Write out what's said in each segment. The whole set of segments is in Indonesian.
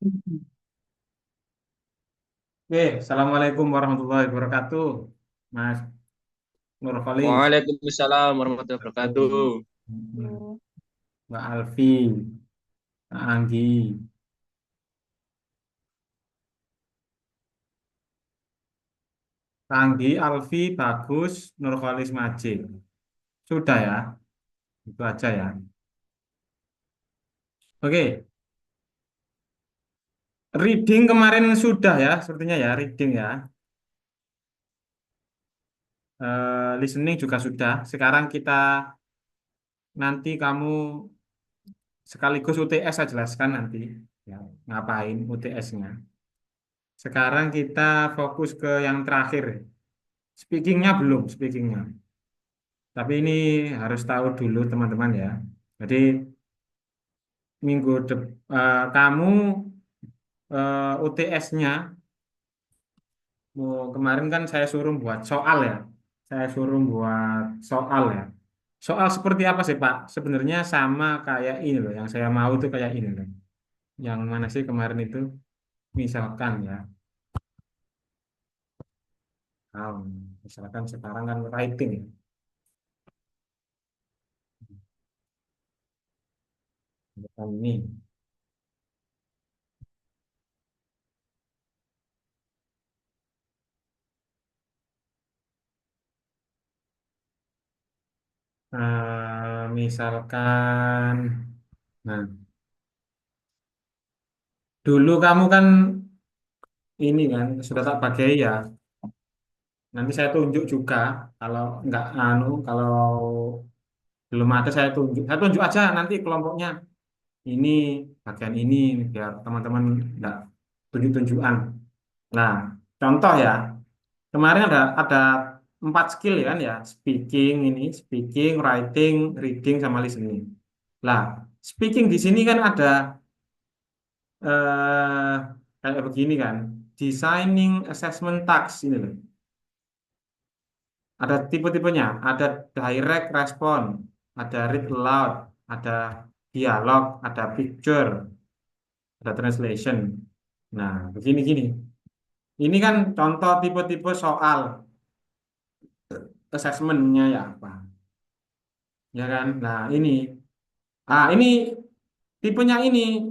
Oke, Assalamualaikum warahmatullahi wabarakatuh, Mas Nurholis, Waalaikumsalam warahmatullahi wabarakatuh. Mbak Alfi, Mbak Anggi, Anggi, Alfi, Bagus, Nurholis, Majid. Sudah ya, itu aja ya. Oke, reading kemarin sudah ya, sepertinya ya, reading ya. Listening juga sudah. Sekarang kita nanti kamu sekaligus UTS saya jelaskan nanti ya, ngapain UTS-nya. Sekarang kita fokus ke yang terakhir. Speakingnya belum, speakingnya. Tapi ini harus tahu dulu teman-teman ya. Jadi kamu UTS-nya kemarin kan saya suruh buat soal ya. Saya suruh buat soal ya. Soal seperti apa sih Pak? Sebenarnya sama kayak ini loh. Yang saya mau tuh kayak ini loh. Yang mana sih kemarin itu? Misalkan ya. Nah, misalkan sekarang kan writing ya. Misalkan ini. Misalkan, nah dulu kamu kan ini kan sudah tak pakai ya. Nanti saya tunjuk juga kalau nggak kalau belum ada saya tunjuk. Saya tunjuk aja nanti kelompoknya ini bagian ini biar teman-teman nggak tunjuk-tunjukan. Nah, contoh ya. Kemarin ada 4 skill ya kan ya. Speaking ini, speaking, writing, reading sama listening. Lah, speaking di sini kan ada eh kayak begini kan. Designing assessment task ini loh. Ada tipe-tipenya, ada direct response, ada read aloud, ada dialog, ada picture, ada translation. Nah, begini-gini. Ini kan contoh tipe-tipe soal assessment-nya ya apa. Ya kan? Nah, ini tipenya ini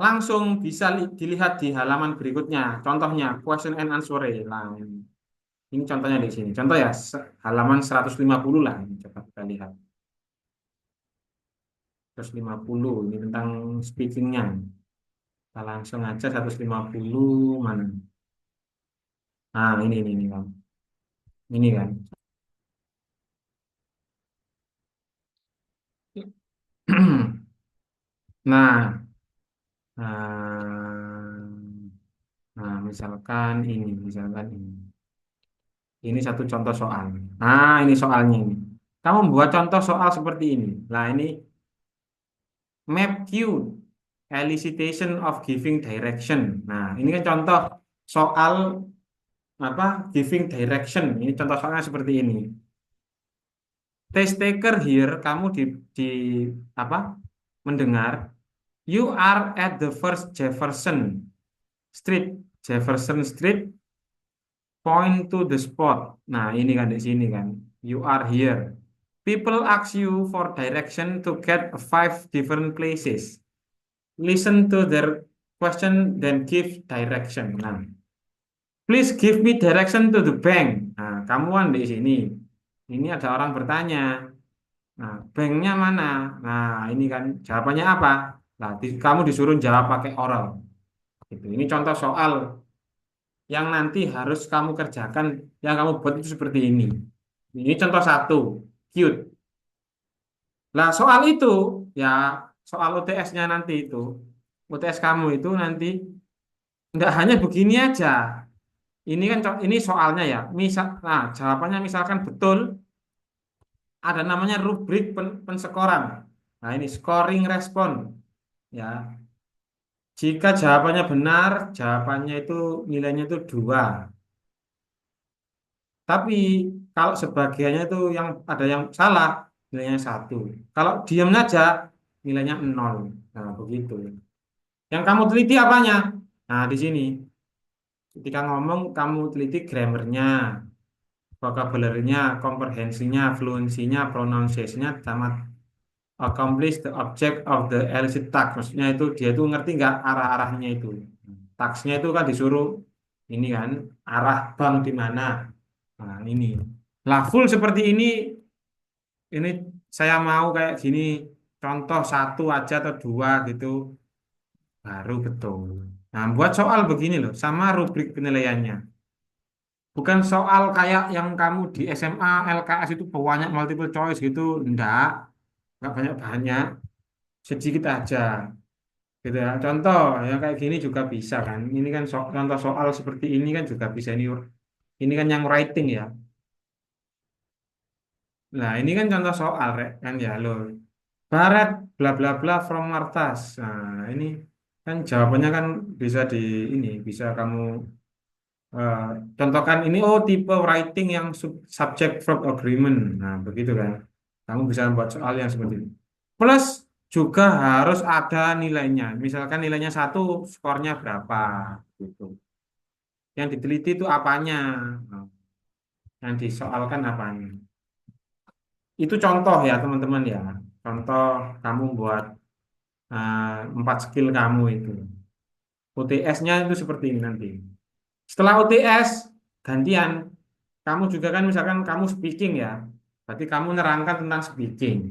langsung bisa dilihat di halaman berikutnya. Contohnya question and answer. Nah, ini contohnya di sini. Contoh ya, halaman 150 lah. Ini coba kita lihat. 150 ini tentang speakingnya. Kita langsung aja 150 mana? Nah, ini kan. Ini kan. Nah, nah, nah, misalkan ini. Ini satu contoh soal. Nah, ini soalnya ini. Kamu buat contoh soal seperti ini. Nah, ini map Q, elicitation of giving direction. Nah, ini kan contoh soal apa? Giving direction. Ini contoh soalnya seperti ini. Test taker here, kamu di apa? Mendengar, you are at the first Jefferson Street. Jefferson Street, point to the spot. Nah, ini kan di sini kan. You are here. People ask you for direction to get 5 different places. Listen to their question, then give direction. Nah, please give me direction to the bank. Nah, kamu kan di sini. Ini ada orang bertanya. Nah, banknya mana? Nah, ini kan jawabannya apa? Nah, kamu disuruh jawab pakai oral. Gitu. Ini contoh soal yang nanti harus kamu kerjakan, yang kamu buat itu seperti ini. Ini contoh satu, cute. Nah, soal itu, ya soal UTS-nya nanti itu, UTS kamu itu nanti nggak hanya begini aja. Ini kan ini soalnya ya. Nah, jawabannya misalkan betul, ada namanya rubrik pensekoran. Nah, ini scoring respon. Ya, jika jawabannya benar, jawabannya itu nilainya itu 2. Tapi kalau sebagiannya itu yang ada yang salah, nilainya 1. Kalau diam saja, nilainya 0. Nah, begitu. Yang kamu teliti apanya? Nah, di sini. Ketika ngomong, kamu teliti grammarnya, vocabulary-nya, komprehensinya, fluensinya, pronunciation-nya, sama accomplish the object of the illicit task. Maksudnya itu dia itu ngerti nggak arah-arahnya itu. Taksnya itu kan disuruh ini kan arah bank di mana. Nah, ini. Lah full seperti ini saya mau kayak gini. Contoh satu aja atau dua gitu baru betul. Nah, buat soal begini loh, sama rubrik penilaiannya. Bukan soal kayak yang kamu di SMA, LKS itu banyak multiple choice gitu. Enggak banyak-banyak, sedikit aja. Gitu ya. Contoh yang kayak gini juga bisa kan. Ini kan contoh soal seperti ini kan juga bisa ini kan yang writing ya. Nah, ini kan contoh soal Rek, kan ya loh. Barat bla bla bla from Martas. Nah, ini kan jawabannya kan bisa di ini bisa kamu eh, contohkan ini oh tipe writing yang subject verb agreement. Nah, begitu kan. Kamu bisa membuat soal yang seperti ini. Plus juga harus ada nilainya. Misalkan nilainya satu, skornya berapa gitu. Yang diteliti itu apanya, Nah, yang disoalkan apanya. Itu contoh ya teman-teman ya. Contoh kamu buat empat skill kamu itu. UTS-nya itu seperti ini nanti. Setelah UTS, gantian. Kamu juga kan misalkan kamu speaking ya. Berarti kamu nerangkan tentang speaking.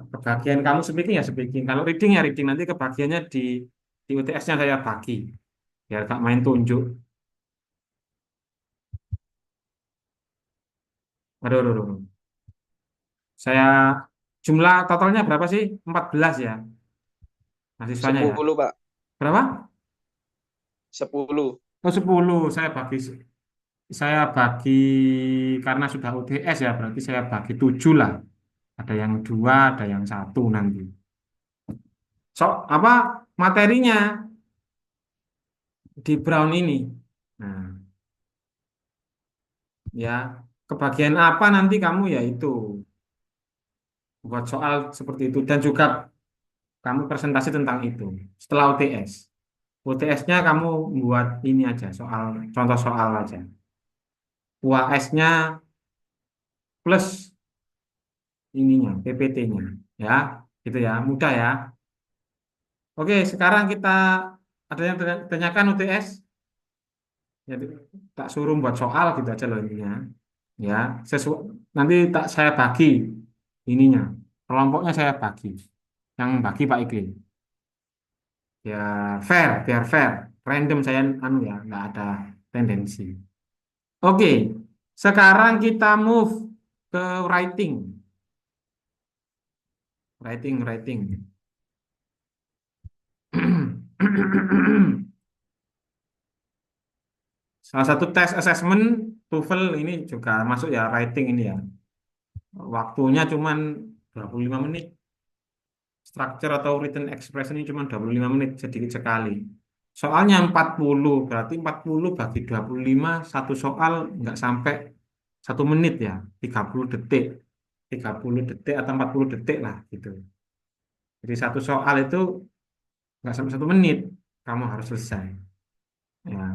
Kebagian kamu speaking ya speaking. Kalau reading ya reading. Nanti kebagiannya di UTS-nya saya bagi. Biar gak main tunjuk. Aduh, aduh, aduh. Saya jumlah totalnya berapa sih? 14 ya mahasiswanya ya. 10, Pak. Berapa? 10. Oh, 10. Saya bagi karena sudah UTS ya, berarti saya bagi 7 lah. Ada yang dua, ada yang satu nanti. So, apa materinya di Brown ini? Nah, ya, kebagian apa nanti kamu ya itu buat soal seperti itu dan juga kamu presentasi tentang itu setelah UTS. UTS-nya kamu buat ini aja, soal contoh soal aja. UAS-nya plus ininya, PPT-nya, ya, gitu ya, mudah ya. Oke, sekarang kita ada yang tanyakan UTS, jadi tak suruh buat soal gitu aja loh ininya, ya. Nanti tak saya bagi ininya, kelompoknya saya bagi, yang bagi Pak Iklim, ya fair, biar fair, random saya anu ya, nggak ada tendensi. Oke, sekarang kita move ke writing. Writing. Salah satu tes assessment TOEFL ini juga masuk ya writing ini ya. Waktunya cuman 25 menit. Structure atau written expression ini cuma 25 menit sedikit sekali. Soalnya 40 berarti 40 bagi 25 satu soal nggak sampai 1 menit ya, 30 detik. 30 detik atau 40 detik lah gitu. Jadi satu soal itu nggak sampai 1 menit, kamu harus selesai. Ya.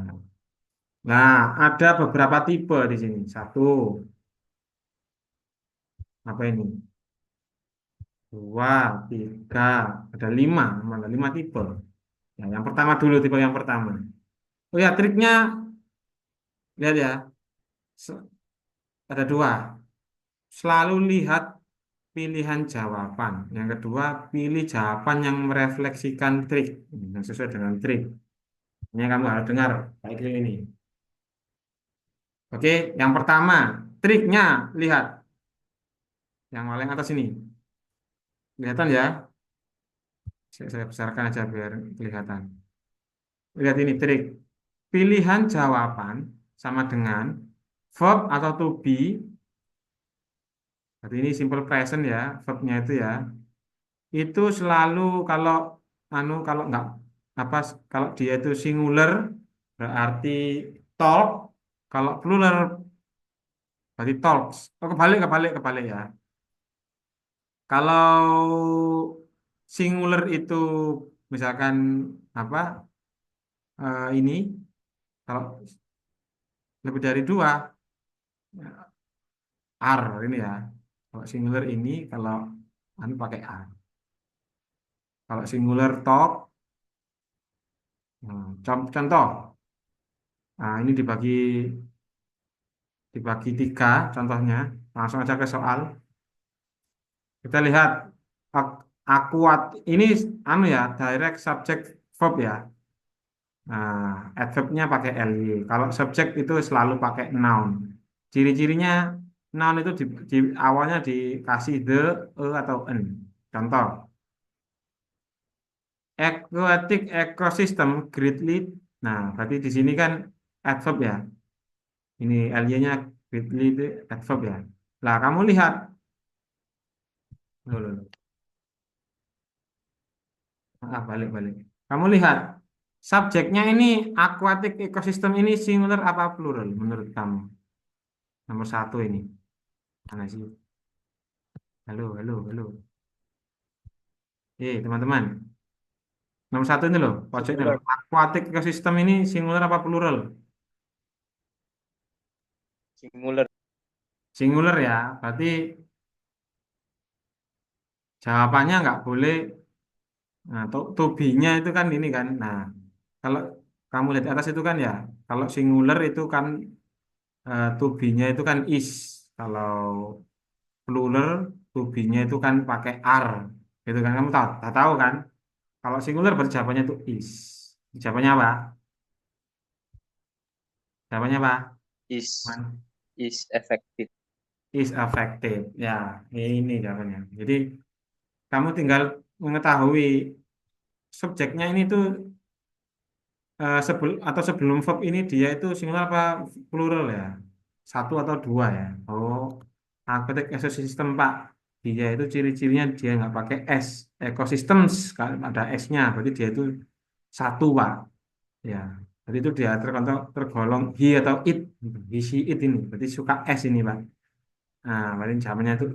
Nah, ada beberapa tipe di sini. Satu, apa ini? Dua, tiga, ada lima, mana lima tipe. Ya, yang pertama dulu, tipe yang pertama. Oh ya, triknya, lihat ya, se- ada dua. Selalu lihat pilihan jawaban. Yang kedua, pilih jawaban yang merefleksikan trik, yang sesuai dengan trik. Ini yang kamu harus dengar, baik ini. Oke, yang pertama, triknya, lihat. Yang paling atas ini. Kelihatan ya? Saya besarkan aja biar kelihatan. Lihat ini trik. Pilihan jawaban sama dengan verb atau to be. Berarti ini simple present ya, verbnya itu ya. Itu selalu kalau kalau nggak apa kalau dia itu singular berarti talk, kalau plural berarti talks. Oh, kebalik ya. Kalau singular itu misalkan apa ini kalau lebih dari dua are ini ya. Kalau singular ini kalau anu pakai are. Kalau singular talk, contoh, nah ini dibagi tiga contohnya. Langsung aja ke soal. Kita lihat akuat ini anu ya direct subject verb ya. Nah, adverb-nya pakai ly. Kalau subjek itu selalu pakai noun. Ciri-cirinya noun itu awalnya dikasih the, atau an. Contoh, aquatic ecosystem greatly. Nah, berarti di sini kan adverb ya. Ini ly-nya greatly itu adverb ya. Lah, kamu lihat. Loh, loh, loh. Balik-balik. Kamu lihat. Subjeknya ini aquatic ecosystem ini singular apa plural menurut kamu? Nomor satu ini. Mana sih? Halo, halo, halo. Teman-teman. Nomor satu ini loh, pojok ini loh. Singular. Aquatic ecosystem ini singular apa plural? Singular. Singular ya. Berarti jawabannya nggak boleh. Nah, to be-nya itu kan ini kan. Nah, kalau kamu lihat di atas itu kan ya. Kalau singular itu kan to be-nya itu kan is. Kalau plural to be-nya itu kan pakai are. Gitu kan. Kamu tahu, tak tahu kan? Kalau singular berarti jawabannya itu is. Jawabannya apa? Jawabannya apa? Is Man. is effective. Is affected. Ya, ini jawabannya. Jadi kamu tinggal mengetahui subjeknya ini tuh sebelum verb ini dia itu singular apa plural ya? Satu atau dua ya? Oh, aquatic ecosystem Pak. Dia itu ciri-cirinya dia nggak pakai S. Ecosystems kalau ada S-nya, berarti dia itu satu Pak. Ya, berarti itu dia tergolong he atau it. He, she, it ini. Berarti suka S ini Pak. Nah, berarti jawabannya itu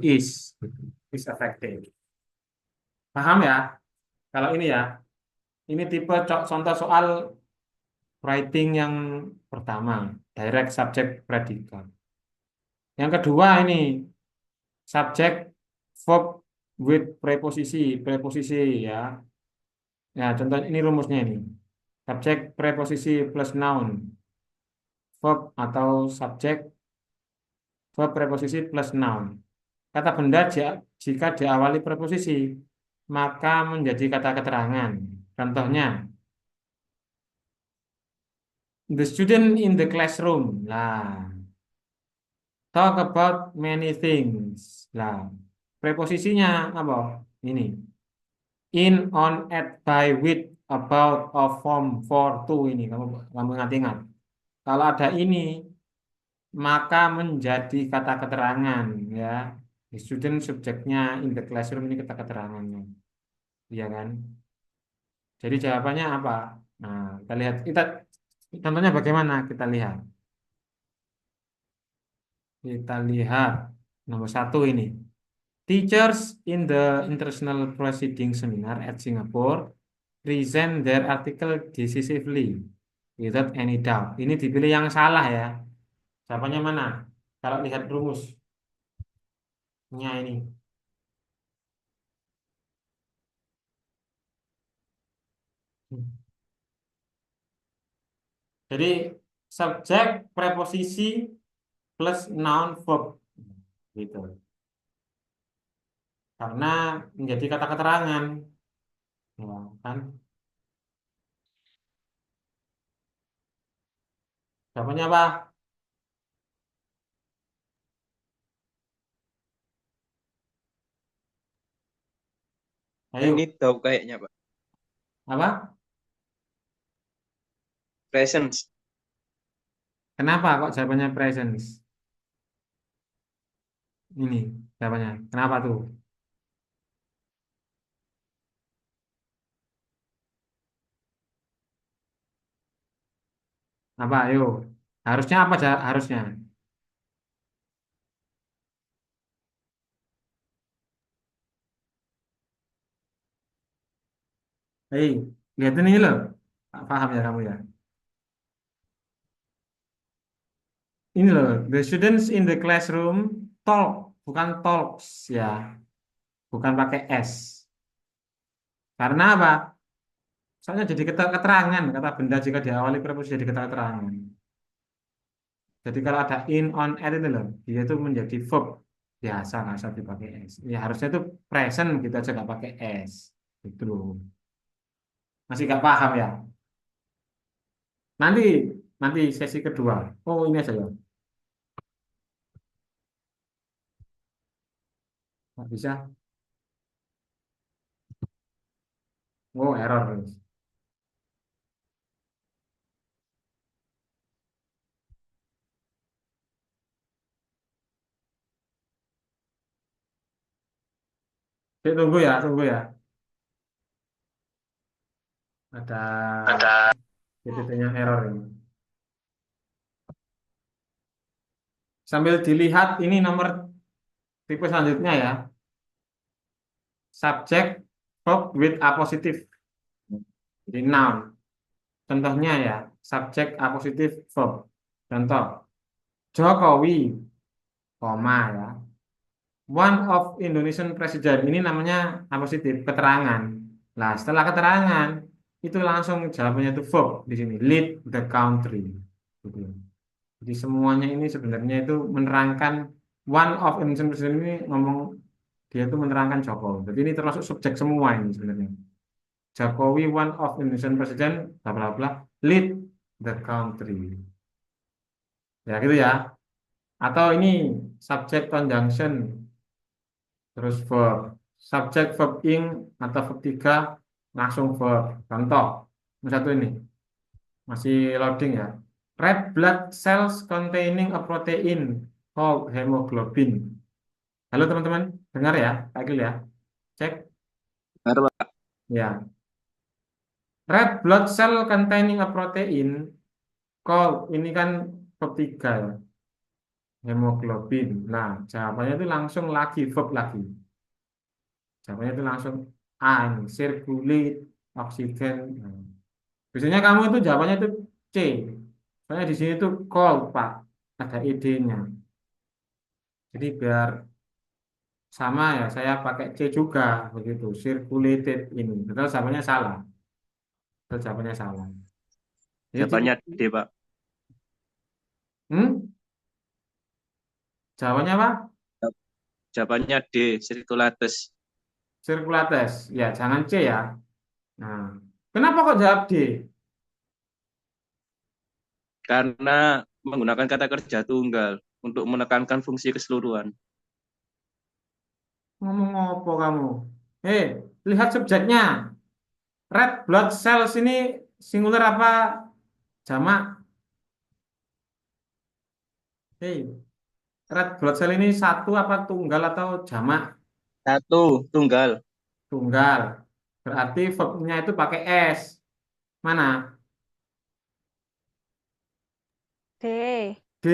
is affected. Paham ya? Kalau ini ya, ini tipe contoh soal writing yang pertama, direct subject predikat. Yang kedua ini subject verb with preposisi ya. Ya, contoh ini rumusnya ini. Subjek preposisi plus noun, verb atau subjek verb preposisi plus noun. Kata benda jika diawali preposisi, maka menjadi kata keterangan. Contohnya, the student in the classroom. Lah, talk about many things. Lah, preposisinya apa? Ini. In, on, at, by, with, about, of, from, for, to ini. Kamu ingat-ingat. Kalau ada ini, maka menjadi kata keterangan ya. The student subjeknya in the classroom ini kata keterangannya. Iya kan? Jadi jawabannya apa? Nah, kita contohnya bagaimana? Kita lihat nomor satu ini. Teachers in the International Proceeding Seminar at Singapore present their article decisively without any doubt. Ini dipilih yang salah ya. Jawabannya mana? Kalau lihat rumusnya ini. Jadi subjek preposisi plus noun verb gitu. Karena menjadi kata keterangan, ya kan? Jawabannya apa? Ini Ayo, tahu kayaknya Pak. apa? Presence. Kenapa kok jawabannya presence? Ini jawabannya. Kenapa tuh? Apa? Ayo. Harusnya apa? Harusnya. Hei, lihat ini loh. Paham ya kamu ya? Ini loh, the students in the classroom talk, bukan talks ya, bukan pakai S. Karena apa? Soalnya jadi keterangan, kata benda jika diawali preposisi jadi keterangan. Jadi kalau ada in, on, at itu loh, dia itu menjadi verb biasa, nggak usah dipakai S. Ya harusnya itu present kita aja nggak pakai S. Gitu loh. Masih nggak paham ya? Nanti, nanti sesi kedua. Oh ini aja ya, nggak bisa. Oh error. Oke, tunggu ya, tunggu ya. Ada titiknya error ini. Sambil dilihat ini nomor tipe selanjutnya ya. Subject verb with appositive. Jadi noun. Contohnya ya, subjek appositif verb. Contoh, Jokowi, koma ya. One of Indonesian President ini namanya appositif, keterangan. Nah, setelah keterangan itu langsung jawabannya itu verb di sini, lead the country. Gitu. Jadi semuanya ini sebenarnya itu menerangkan one of Indonesian President ini ngomong dia itu menerangkan Jokowi. Jadi ini termasuk subjek semua ini sebenarnya. Jokowi one of Indonesian President bla bla bla lead the country. Ya gitu ya. Atau ini subject conjunction terus verb. Subject verb ing atau verb 3 langsung verb. Contoh, yang satu ini masih loading ya. Red blood cells containing a protein called hemoglobin. Halo teman-teman, dengar ya, Pak Gil ya. Cek. Benar, Pak. Ya. Red blood cell containing a protein called ini kan verb 3 ya. Hemoglobin. Nah, jawabannya itu langsung lagi verb lagi. Jawabannya itu langsung A ini, circulate oksigen. Nah, biasanya kamu itu jawabannya itu C. Soalnya di sini tuh cold, Pak. Ada id-nya. Jadi biar sama ya, saya pakai C juga begitu. Circulated ini. Betul jawabannya salah. Betul jawabannya salah. Jadi Jawabannya D, Pak. hmm? Jawabannya apa? Jawabannya D, circulatus. Circulates. Ya, jangan C ya. Nah, kenapa kok jawab D? Karena menggunakan kata kerja tunggal untuk menekankan fungsi keseluruhan. Ngomong apa kamu? Hei, lihat subjeknya. Red blood cells ini singular apa jamak? Hei, red blood cell ini satu apa tunggal atau jamak? Satu, tunggal. Tunggal. Berarti verbnya itu pakai S. Mana? D. D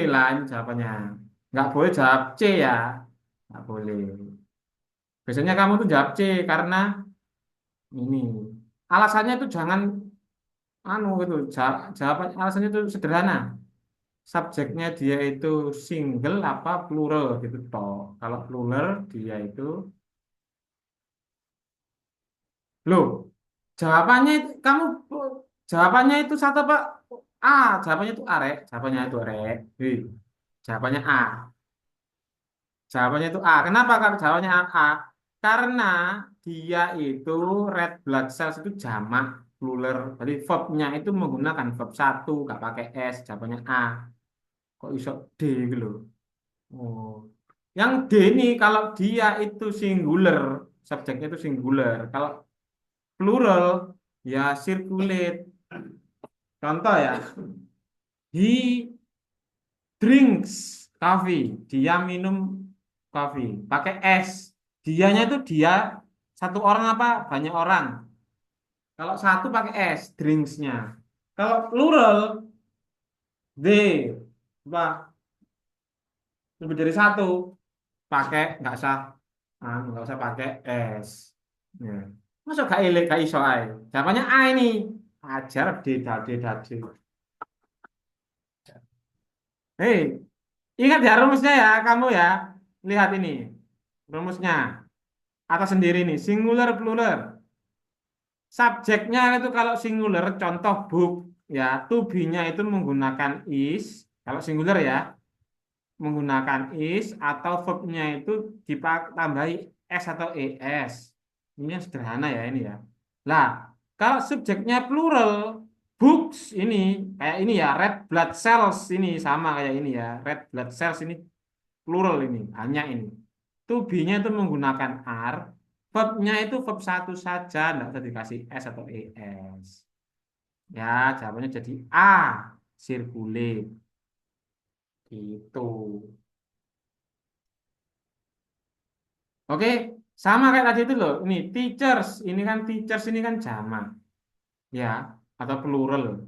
lah ini jawabannya. Nggak boleh jawab C ya. Nggak boleh. Biasanya kamu tuh jawab C karena ini. Alasannya itu jangan anu gitu. Jawaban alasannya itu sederhana. Subjeknya dia itu single apa plural gitu toh. Kalau plural dia itu loh, jawabannya itu kamu jawabannya itu satu apa? A, jawabannya itu A, Rek. Jawabannya itu Rek. Hei, jawabannya A. Jawabannya itu A. Kenapa kalau jawabannya A? A? Karena dia itu red blood cells itu jamak plural. Jadi verbnya itu menggunakan verb satu, nggak pakai S. Jawabannya A. Kok iso D gitu loh. Oh. Yang D ini kalau dia itu singular, subjeknya itu singular. Kalau plural, ya circulate. Contoh ya, he drinks coffee. Dia minum coffee. Pakai S. Dianya itu dia satu orang apa banyak orang. Kalau satu pakai S, drinksnya. Kalau plural, they apa lebih dari satu pakai nggak usah pakai S. Ya. Masa gak eling gak iso ae. Jawabannya A ini. Ajar dade dade. Hei, ingat ya rumusnya ya kamu ya. Lihat ini. Rumusnya. Atas sendiri nih, singular plural. Subjeknya itu kalau singular, contoh book, ya, to be-nya itu menggunakan is, kalau singular ya, menggunakan is, atau verb-nya itu ditambahi s atau es. Ini yang sederhana ya ini ya. Lah, kalau subjeknya plural, books ini, kayak ini ya, red blood cells ini, sama kayak ini ya, red blood cells ini, plural ini, banyak ini. To be-nya itu menggunakan are, verb-nya itu verb satu saja, enggak usah dikasih s atau es. Ya, jawabannya jadi A, circulate. Gitu. Oke, sama kayak tadi itu loh. Ini teachers, ini kan jamak, ya, atau plural.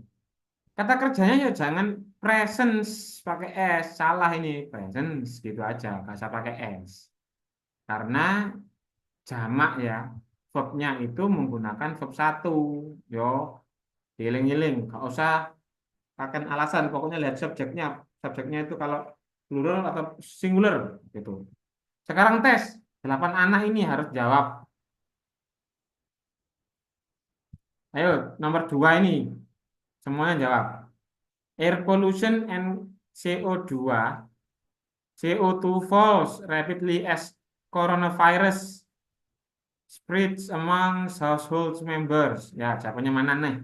Kata kerjanya ya jangan presence pakai s, salah ini presence gitu aja, nggak usah pakai s. Karena jamak ya, verbnya itu menggunakan verb satu. Yo, giling-giling, nggak usah pakai alasan. Pokoknya lihat subjeknya, subjeknya itu kalau plural atau singular gitu. Sekarang tes, 8 anak ini harus jawab. Ayo, nomor 2 ini. Semuanya jawab. Air pollution and CO2. CO2 falls rapidly as coronavirus spreads among household members. Ya, jawabannya mana nih?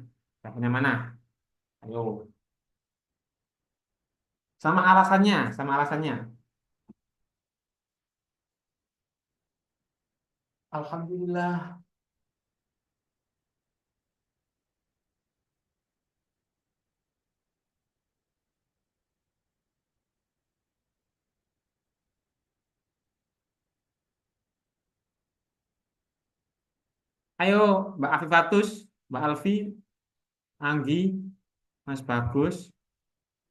Jawabannya mana? Ayo. Sama alasannya, sama alasannya. Alhamdulillah. Ayo, Mbak Afifatus, Mbak Alfi, Anggi, Mas Bagus,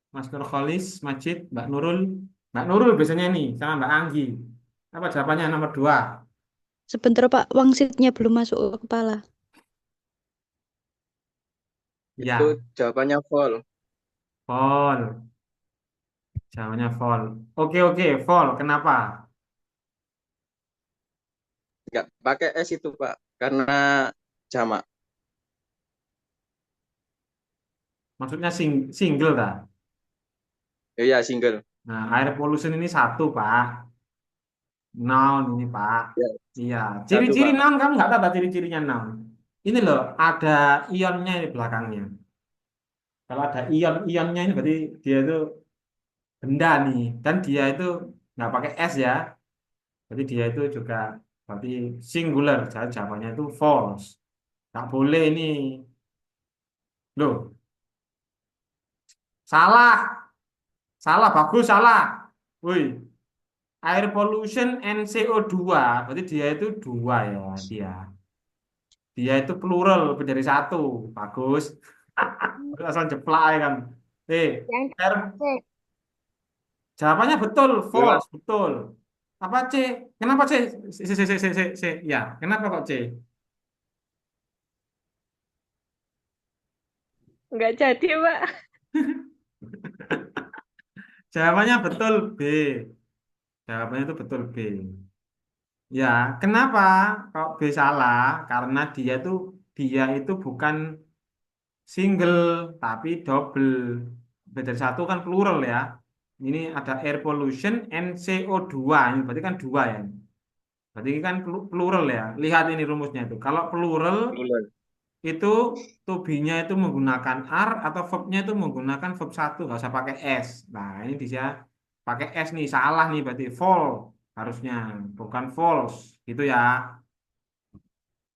Mas Nurholis, Majid, Mbak Nurul. Mbak Nurul biasanya nih, sama Mbak Anggi. Apa jawabannya nomor 2? Sebentar Pak, wangsitnya belum masuk ke kepala. Itu Ya, jawabannya full. Vol. Jawabannya Vol. Oke, Vol. Kenapa? Nggak pakai S itu, Pak. Karena jamak. Maksudnya single dah. Ya, single. Nah, air pollution ini satu, Pak. Noun ini, Pak. Ya, Iya. satu, Ciri-ciri Pak. noun kamu nggak tahu tak ciri-cirinya noun? Ini loh, ada ionnya di belakangnya. Kalau ada ion-ionnya ini berarti dia itu benda nih. Dan dia itu nggak pakai S ya. Berarti dia itu juga berarti singular. Jadi jawabannya itu false. Nggak boleh ini. Loh, salah. Salah, bagus, salah. Woi, air pollution and CO2. Berarti dia itu dua ya, dia. Dia itu plural, lebih dari satu. Bagus. Asal jeplak ya kan. Yang air, C. jawabannya betul, Gimana? false, betul. Apa C? Kenapa C? C. Ya, kenapa kok C? Nggak jadi, Pak. Jawabannya betul B. Jawabannya itu betul B. Ya, kenapa kok B salah? Karena dia itu bukan single tapi double. Beda dari satu kan plural ya. Ini ada air pollution and CO2. Ini berarti kan dua ya. Berarti kan plural ya. Lihat ini rumusnya itu. Kalau plural Bulan. itu to be-nya itu menggunakan are atau verb-nya itu menggunakan verb satu, nggak usah pakai s. Nah, ini bisa pakai s nih, salah nih berarti false harusnya, bukan false. Gitu ya.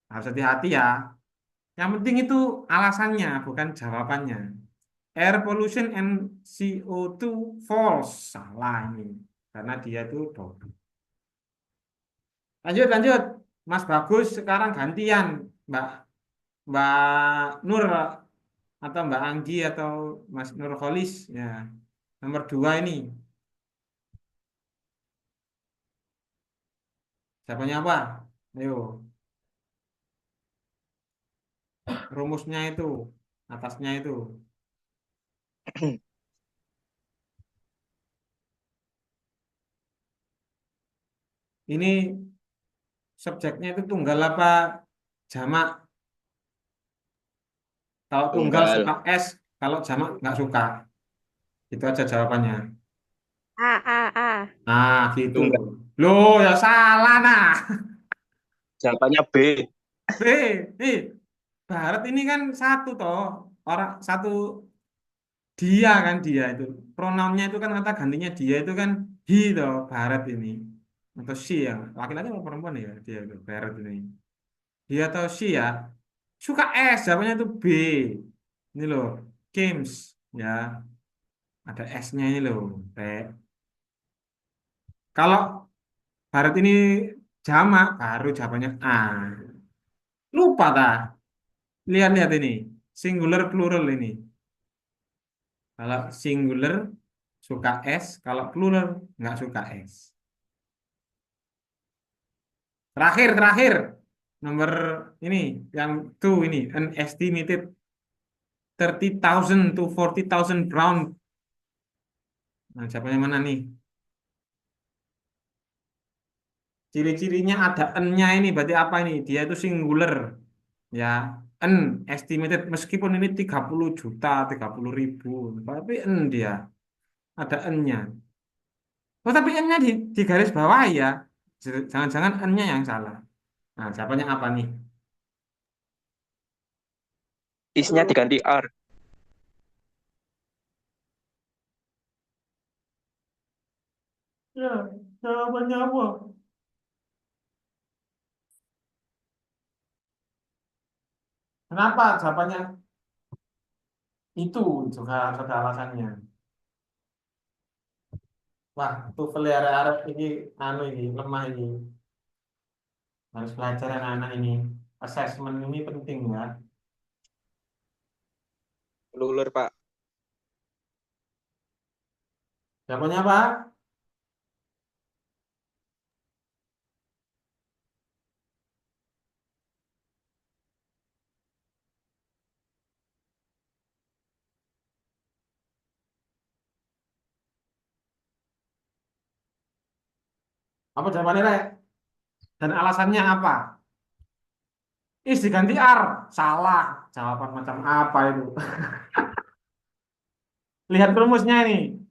Harus hati-hati ya. Yang penting itu alasannya, bukan jawabannya. Air pollution and CO2 false. Salah ini. Karena dia itu double. Lanjut. Mas Bagus sekarang gantian. Mbak Mbak Nur atau Mbak Anggi atau Mas Nurholis. Ya. Nomor 2 ini. Jawabannya apa? Ayo. rumusnya itu, atasnya itu. Ini subjeknya itu tunggal apa jamak? Kalau tunggal Tunggal. suka S, kalau jamak nggak suka. Itu aja jawabannya. A. Nah, gitu. Tunggal. Loh, ya salah nah. Jawabannya B. B, nih, Barat ini kan satu toh. Orang satu dia kan dia itu. Pronounnya itu kan kata gantinya dia itu kan he toh, Barat ini. Atau she ya. Laki-laki atau perempuan ya dia itu, Barat ini. Dia atau she ya. Suka S, jawabannya itu B. Ini loh, games ya. Ada S-nya ini loh. T. Kalau Barat ini jamak, baru jawabannya A. Lupa dah. Lihat-lihat ini. Singular plural ini. Kalau singular suka S, kalau plural nggak suka S. Terakhir. Nomor ini, yang two ini. An estimated 30,000 to 40,000 brown. Nah, jawabannya mana nih? Ciri-cirinya ada N-nya ini, berarti apa ini? Dia itu singular. Ya, N estimated. Meskipun ini 30 juta, 30 ribu. Tapi N dia. Ada N-nya. Oh, tapi N-nya di garis bawah ya. Jangan-jangan N-nya yang salah. Nah, jawabannya apa nih? Is-nya diganti R. Ya, jawabannya apa? Kenapa jawabannya itu juga ada alasannya. Wah, TOEFL Arab ini anu ini lemah ini. Harus belajar anak-anak ini. Assessment ini penting ya. Plural, Pak. Jawabannya apa? Apa jawabannya, Rek? Dan alasannya apa? Is diganti R. Salah. Jawaban macam apa itu? Lihat rumusnya ini.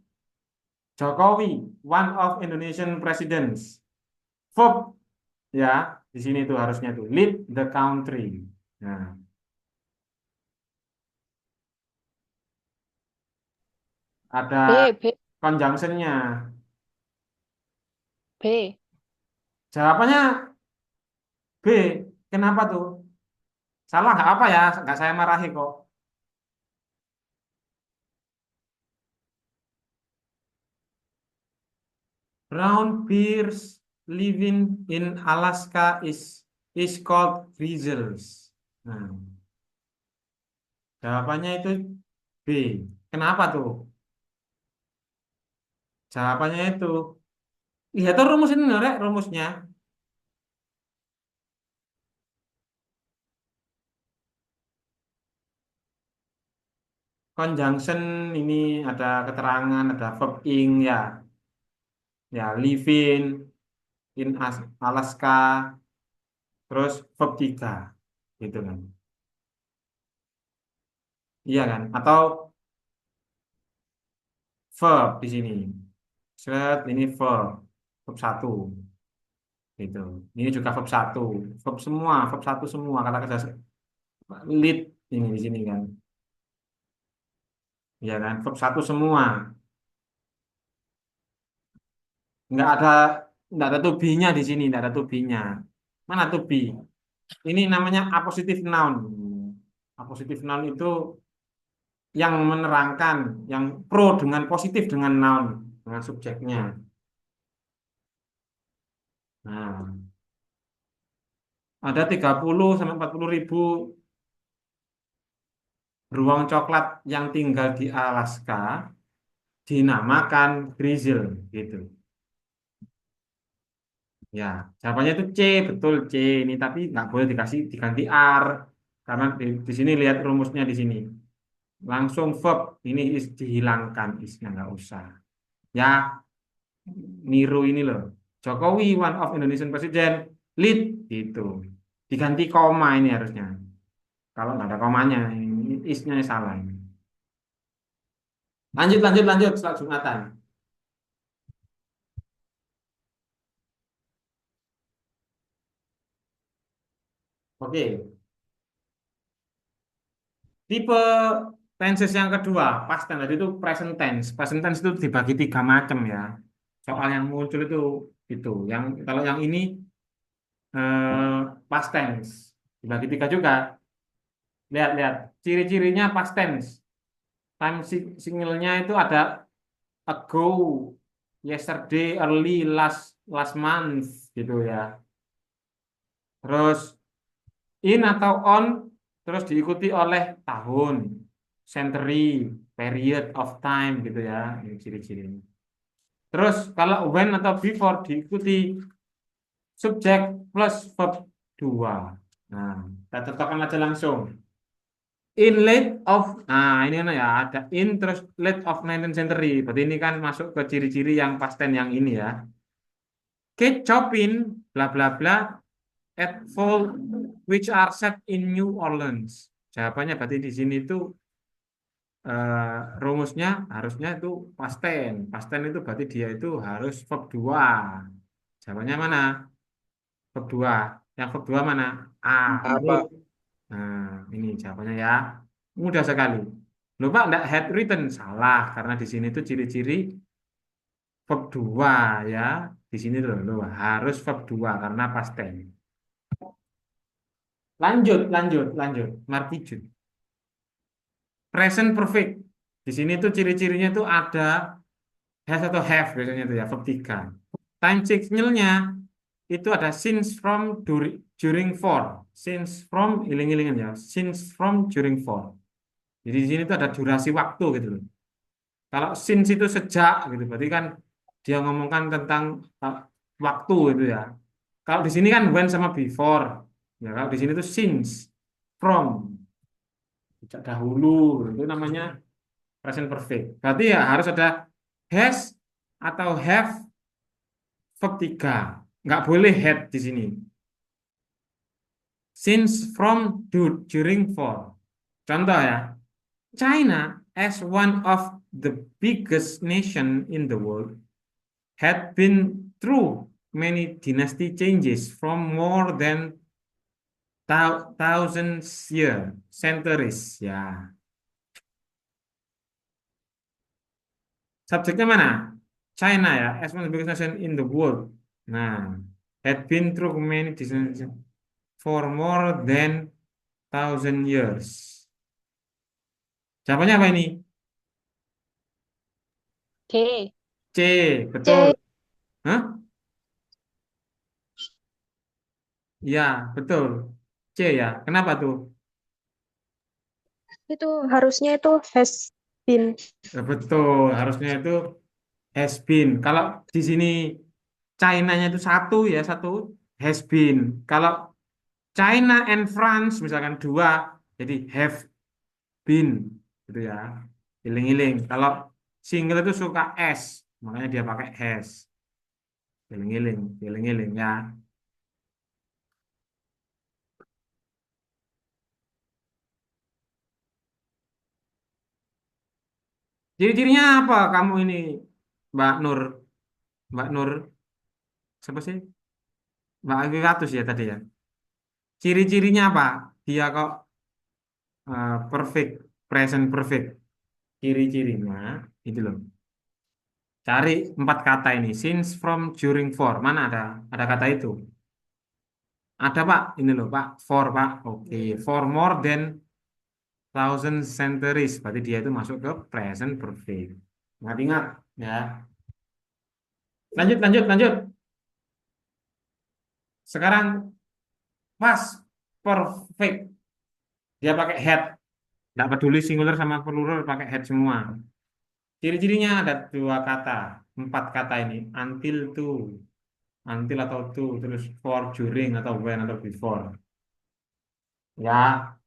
Jokowi, one of Indonesian presidents. Verb, ya, di sini tuh harusnya tuh lead the country. Nah, ada B. conjunction-nya. B. Jawabannya B. Kenapa tuh? Salah nggak apa ya? Nggak saya marahi kok. Brown bears living in Alaska is called grizzlies. Nah, jawabannya itu B. Kenapa tuh? Jawabannya itu. Lihat tuh rumus ini, Rek, rumusnya. Conjunction ini ada keterangan, ada verb ing ya. Ya, in Alaska, terus verb 3 gitu kan. Iya kan? Atau verb di sini. Set ini verb 1 gitu. Ini juga verb satu semua kata kerja lead ini di sini kan. Iya kan? Verb 1 semua. Nggak ada nggak ada to be-nya di sini, nggak ada to be-nya. Mana to be? Ini namanya appositive noun. Appositive noun itu yang menerangkan, yang pro dengan positif dengan noun, dengan subjeknya. Nah, ada 30 sampai 40 ribu beruang coklat yang tinggal di Alaska dinamakan grizzle gitu. Ya, jawabannya itu C, betul C ini, tapi nggak boleh diganti R. Karena di sini lihat rumusnya di sini. Langsung verb ini is dihilangkan isnya nggak usah. Ya, niru ini loh. Jokowi one of Indonesian President lead gitu. Diganti koma ini harusnya. Kalau nggak ada komanya, ini isnya salah ini. Lanjut, lanjut, lanjut. Selat Jumatan. Oke. Tipe tenses yang kedua, past tense. Tadi itu present tense. Present tense itu dibagi tiga macam ya. Soal yang muncul itu. Yang kalau yang ini past tense. Dibagi tiga juga. Lihat, lihat. Ciri-cirinya past tense. Time signalnya itu ada ago, yesterday, early, last month gitu ya. Terus in atau on terus diikuti oleh tahun, century, period of time gitu ya, ini ciri-cirinya. Terus kalau when atau before diikuti subjek plus verb 2. Nah, kita contohkan aja langsung. In late of, nah ini ya ada in terus late of 19th century. Berarti ini kan masuk ke ciri-ciri yang past tense yang ini ya. Kate Chopin, bla bla bla, at fall which are set in New Orleans. Jawabannya berarti di sini itu rumusnya harusnya itu past tense. Past tense itu berarti dia itu harus verb 2. Jawabannya mana? Verb 2. Yang verb 2 mana? A. Apa? Nah, ini jawabannya ya. Mudah sekali. Lupa enggak had written? Salah, karena di sini itu ciri-ciri verb 2 ya. Di sini loh, harus verb 2 karena past tense. Lanjut, lanjut, lanjut. Martijun. Present perfect. Di sini tuh ciri-cirinya tuh ada has atau have biasanya itu ya, verb 3. Time signalnya itu ada since from during for. Since from iling-ilingan ya. Since from during for. Jadi di sini tuh ada durasi waktu gitu loh. Kalau since itu sejak gitu, berarti kan dia ngomongkan tentang waktu itu ya. Kalau di sini kan when sama before. Ya, kalau di sini tuh since, from, sejak dahulu itu namanya present perfect. Berarti ya harus ada has atau have verb 3. Nggak boleh had di sini. Since, from, during, for. Contoh ya, China as one of the biggest nation in the world had been through many dynasty changes from more than thousands year, centuries ya. Subjeknya mana? China ya, as one of the biggest nation in the world. Nah, had been through many dynasties for more than thousand years. Jawabannya apa ini? C. C, betul. C. Hah? Ya, betul. C ya. Kenapa tuh? Itu harusnya itu has been. Ya, betul. Harusnya itu has been. Kalau di sini China-nya itu satu ya, satu has been. Kalau China and France misalkan dua, jadi have been gitu ya. Iling-iling. Kalau single itu suka s, makanya dia pakai has. Iling-iling, iling-iling ya. Ciri-cirinya apa kamu ini, Mbak Nur? Mbak Nur, siapa sih? Mbak Avivatus ya tadi ya. Ciri-cirinya apa? Dia kok perfect, present perfect. Ciri-cirinya itu loh. Cari 4 kata ini. Since, from, during, for. Mana ada kata itu? Ada Pak. Ini loh Pak. For Pak. Oke. For more than thousand centuries. Berarti dia itu masuk ke present perfect. Ingat-ingat ya. Lanjut, lanjut, lanjut. Sekarang past perfect. Dia pakai had. Tidak peduli singular sama plural pakai had semua. Ciri-cirinya ada 2 kata, 4 kata ini. Until to, until atau to, terus for, during atau when atau before. Ya,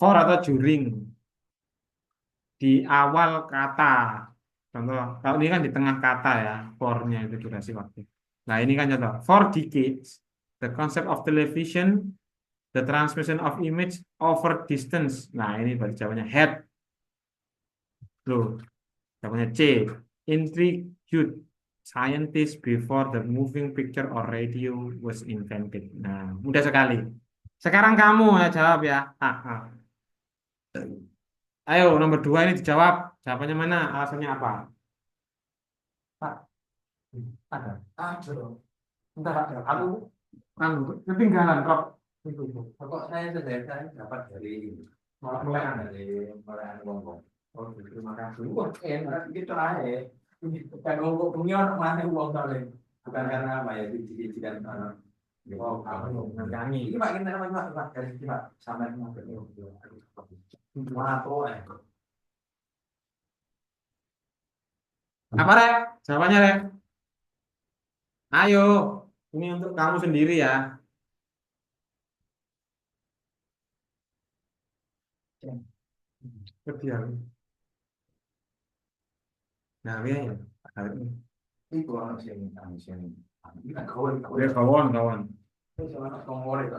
for atau during, di awal kata. Contoh, kalau ini kan di tengah kata ya, for-nya itu durasi waktu. Nah, ini kan contoh. For decades, the concept of television, the transmission of image over distance. Nah, ini berarti jawabannya had. Loh, jawabannya C. Intrigued scientists before the moving picture or radio was invented. Nah, mudah sekali. Sekarang kamu ya jawab ya. Ayo, nomor 2 ini dijawab. Jawabannya mana? Alasannya apa? Pak, ada. Ada. Bentar, Pak. Aku ketinggalan, Prof. Kok saya dapat dari Mulai. mulai ngomong. Oh, terima kasih. Wah, enak gitu aja. Kan ngomong punya orang mana uang soalnya. Bukan karena apa ya, dijijikan orang. Oh, Aku nyanyi. ini Pak, ini namanya Pak, dari sini Pak, sampai mau ke mana tuh? Apa, Rek? Jawabannya, Rek? Ayo, ini untuk kamu sendiri ya. Kediam. Nah, ya. Itu orang sini, sini. Ini kawan, Udah kawan. kawan itu.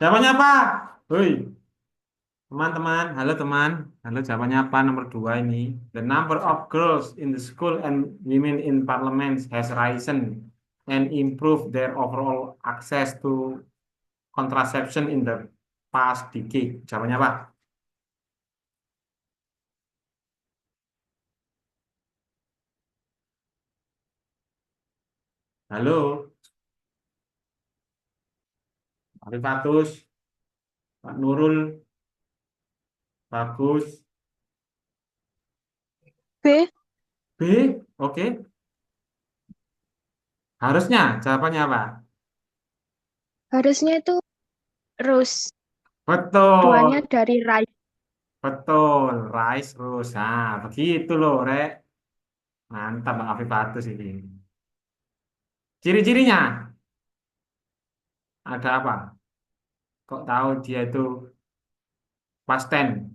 Jawabannya apa? Hoi, teman-teman. Halo, teman. Halo, jawabannya apa? Nomor 2 ini. The number of girls in the school and women in parliament has risen and improved their overall access to contraception in the past decade. Jawabannya apa? Halo, Pak Fatus, Pak Nurul, bagus. B. B, oke. Harusnya jawabannya apa? Harusnya itu Rose. Betul, Duanya dari Rai. betul. Rice Rose. Nah, begitu loh, Rek. Mantap, Bang Afif Fatus ini. Ciri-cirinya ada apa? Kok tahu dia itu past tense?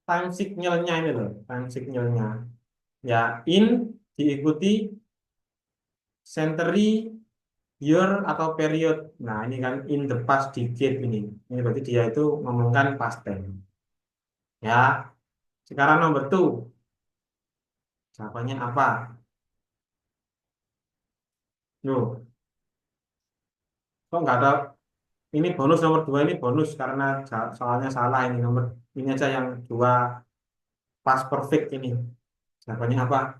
Time signalnya ini loh, time signalnya. Ya, in diikuti century, year atau period. Nah, ini kan in the past decade ini. Ini berarti dia itu ngomongkan past tense. Ya, sekarang nomor 2. Jawabannya apa? Loh, kok nggak ada? Ini bonus nomor 2 ini bonus karena soalnya salah ini nomor ini aja yang 2 past perfect ini. Jawabannya apa?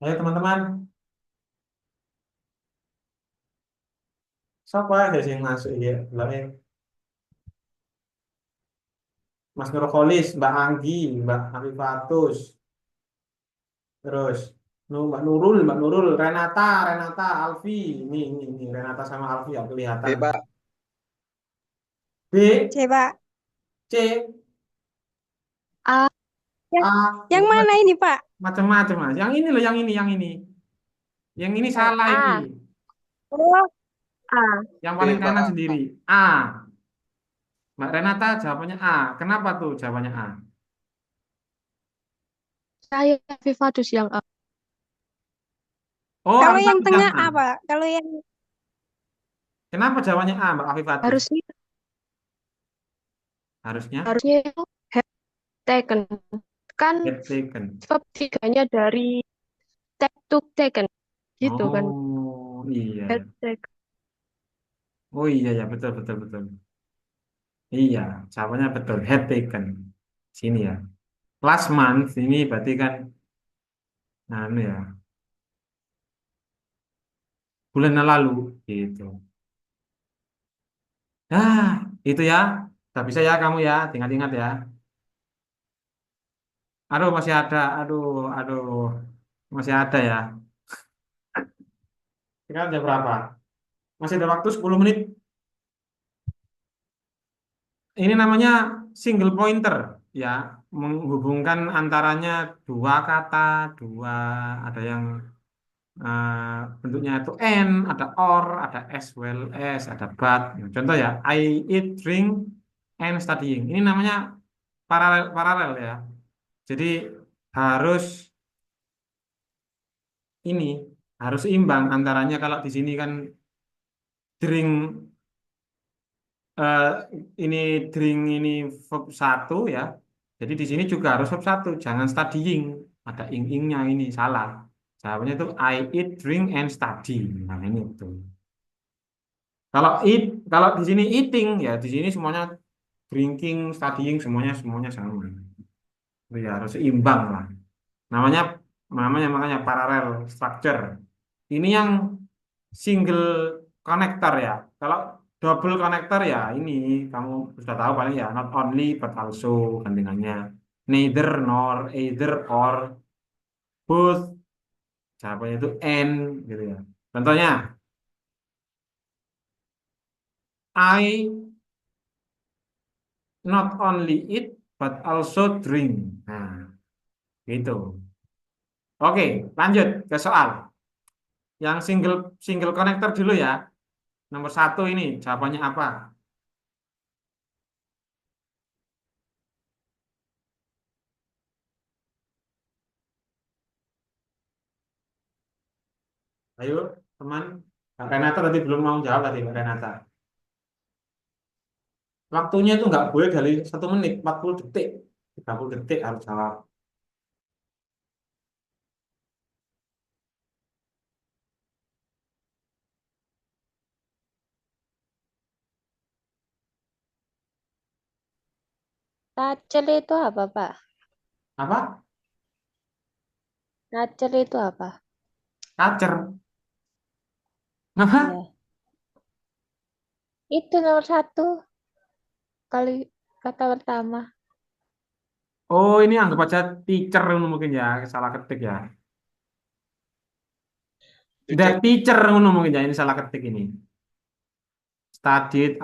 Ayo teman-teman, siapa aja sih yang masuk ya? Mas Nurholis, Mbak Anggi, Mbak Afifatus, terus Mbak Nurul, Renata, Alfi, ini Renata sama Alfi ya kelihatan. Pak. B, C, Pak. C, A. Yang, A, yang mana ini, Pak? macam-macam mas. Yang ini loh, yang ini salah A. ini. Oh, A. Yang paling B, kanan Pak. sendiri, A. Mbak Renata jawabannya A. Kenapa tuh jawabannya A? Saya Vivatus yang A. Oh, Kalau yang Afifatus yang tengah A. A, Pak. Kalau yang Kenapa jawabannya A, Mbak Afifatus? harusnya Harusnya itu have taken. Kan get taken. verb tiganya dari take to taken. Gitu kan. Oh, iya. Have taken. Oh iya ya, betul betul betul. Iya, jawabannya betul. Had taken. Sini ya. Last month ini berarti kan nah ini ya. Bulan lalu gitu. Ah, itu ya. Tak bisa ya kamu ya, ingat-ingat ya. Aduh, masih ada. Aduh. Masih ada ya. Sekarang jam berapa? Masih ada waktu 10 menit. Ini namanya single pointer. ya menghubungkan antaranya dua kata, dua ada yang bentuknya itu and, ada or, ada as well as, ada but. Contoh ya, I eat, drink, and studying. Ini namanya paralel paralel ya. Jadi harus ini harus seimbang antaranya. Kalau di sini kan drink eh, ini drink ini verb satu ya. Jadi di sini juga harus verb satu. Jangan studying. Ada ing-ingnya ini salah. Jawabannya itu I eat, drink, and study. Nah ini itu. Kalau eat, kalau di sini eating ya di sini semuanya drinking, studying semuanya semuanya sama. Itu ya harus seimbang lah. Namanya namanya makanya parallel structure. Ini yang single connector ya. Kalau double connector ya ini kamu sudah tahu paling ya not only but also gandengannya neither nor either or both jawabannya itu and gitu ya. Contohnya I not only eat but also drink. Nah, gitu. Oke, lanjut ke soal. Yang single single connector dulu ya. Nomor satu ini jawabannya apa? Ayo, teman. Kak Renata tadi belum mau jawab tadi, Kak Renata. Waktunya itu nggak boleh dari 1 menit, 40 detik. 30 detik harus jawab. Tacel itu apa, Pak? Apa? Tacel itu apa? Kacer. Apa? Iya. Itu nomor satu kali kata pertama. Oh, ini anggap aja teacher mungkin ya, salah ketik ya. The Teacher. teacher mungkin ya, ini salah ketik ini. Studied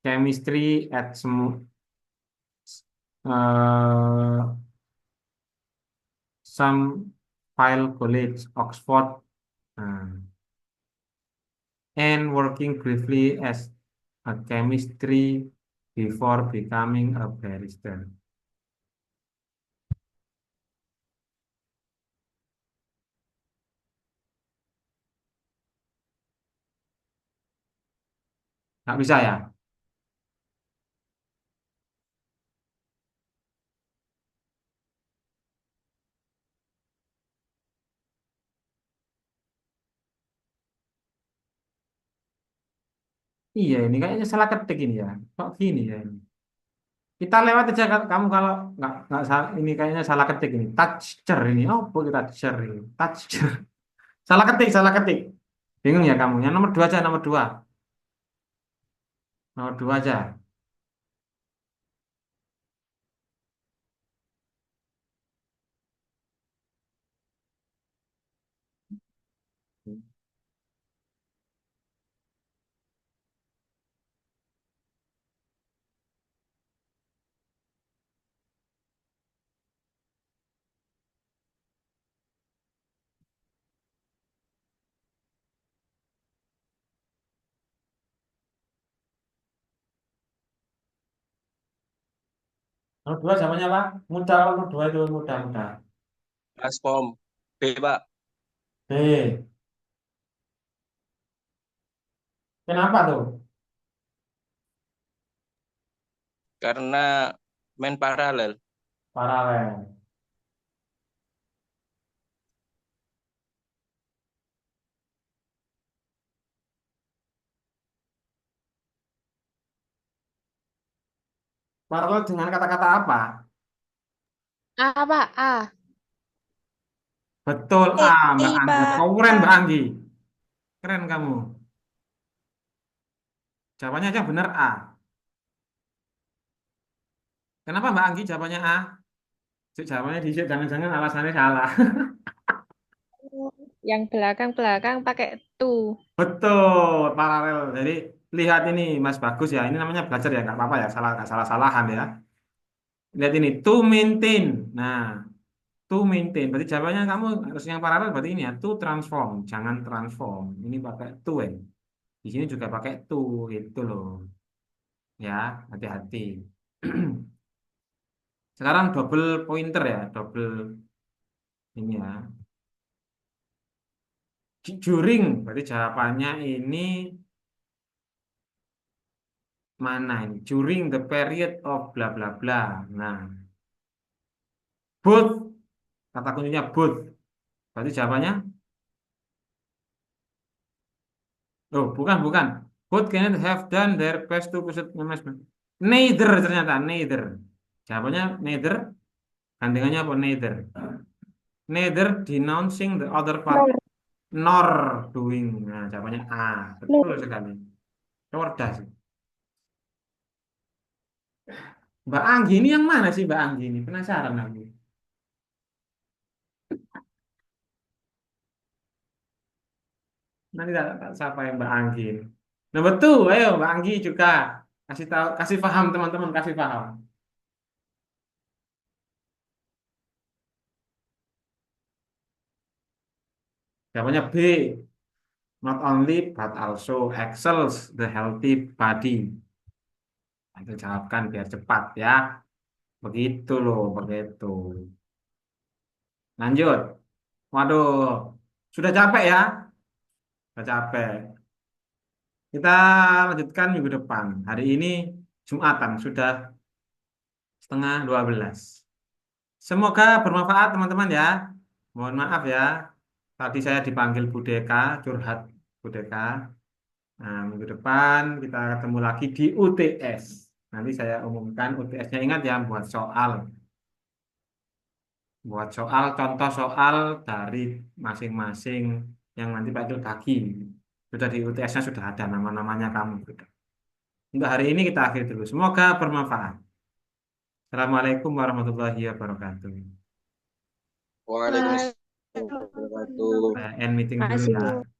chemistry at uh, some file college, Oxford, uh, and working briefly as a chemistry before becoming a barrister. Nggak bisa ya? Iya, ini kayaknya salah ketik ini ya. Kok gini ya? Kita lewat aja kamu kalau nggak salah, ini kayaknya salah ketik ini. Toucher ini. Oh, boleh toucher ini. Toucher. Salah ketik, salah ketik. Bingung ya kamu. Yang nomor 2 aja, nomor 2. Nomor 2 aja. Nomor 2 jawabannya apa? Mudah, nomor 2 itu mudah, mudah. Baskom. B, Pak. B. Kenapa tuh? Karena main paralel. Paralel. Paralel dengan kata-kata apa? Apa? A. Betul, A, Mbak Anggi. Pak. Keren, Mbak Anggi. Keren kamu. Jawabannya aja benar A. Kenapa Mbak Anggi jawabannya A? Jawabannya di jangan-jangan alasannya salah. Yang belakang-belakang pakai tu. Betul, paralel. Jadi lihat ini Mas Bagus ya. Ini namanya belajar ya, nggak apa-apa ya. Salah nggak salah-salahan ya. Lihat ini, to maintain. Nah, to maintain. Berarti jawabannya kamu harus yang paralel berarti ini ya, to transform. Jangan transform. Ini pakai to ya. Di sini juga pakai to gitu loh. Ya, hati-hati. Sekarang double pointer ya, double ini ya. During, berarti jawabannya ini mana ini? During the period of bla bla bla. Nah, both, kata kuncinya both. Berarti jawabannya, oh bukan bukan. Both cannot have done their best to pursue management. Neither ternyata, neither. Jawabannya neither, gandengannya apa? Neither. Neither denouncing the other part, Nor, nor doing. Nah, jawabannya A. Betul nor. sekali. Cerdas. Mbak Anggi ini yang mana sih Mbak Anggi ini? Penasaran aku. Nanti tak siapa yang Mbak Anggi ini. Nah betul, ayo Mbak Anggi juga kasih tahu, kasih paham teman-teman, kasih paham. Jawabannya B. Not only but also excels the healthy body. Itu jawabkan biar cepat ya. Begitu loh, begitu. Lanjut. Waduh, sudah capek ya? Sudah capek. Kita lanjutkan minggu depan. Hari ini Jumatan, sudah setengah 12. Semoga bermanfaat teman-teman ya. Mohon maaf ya. Tadi saya dipanggil Bu Deka, curhat Bu Deka. Nah, minggu depan kita ketemu lagi di UTS. Nanti saya umumkan UTS-nya, ingat ya, buat soal, contoh soal dari masing-masing yang nanti Pak itu bagi. Sudah di UTS-nya sudah ada nama-namanya kamu. Sudah. Untuk hari ini kita akhiri dulu. Semoga bermanfaat. Assalamualaikum warahmatullahi wabarakatuh. Waalaikumsalam warahmatullahi wabarakatuh. Saya end meeting dulu Makasih, Bu. ya.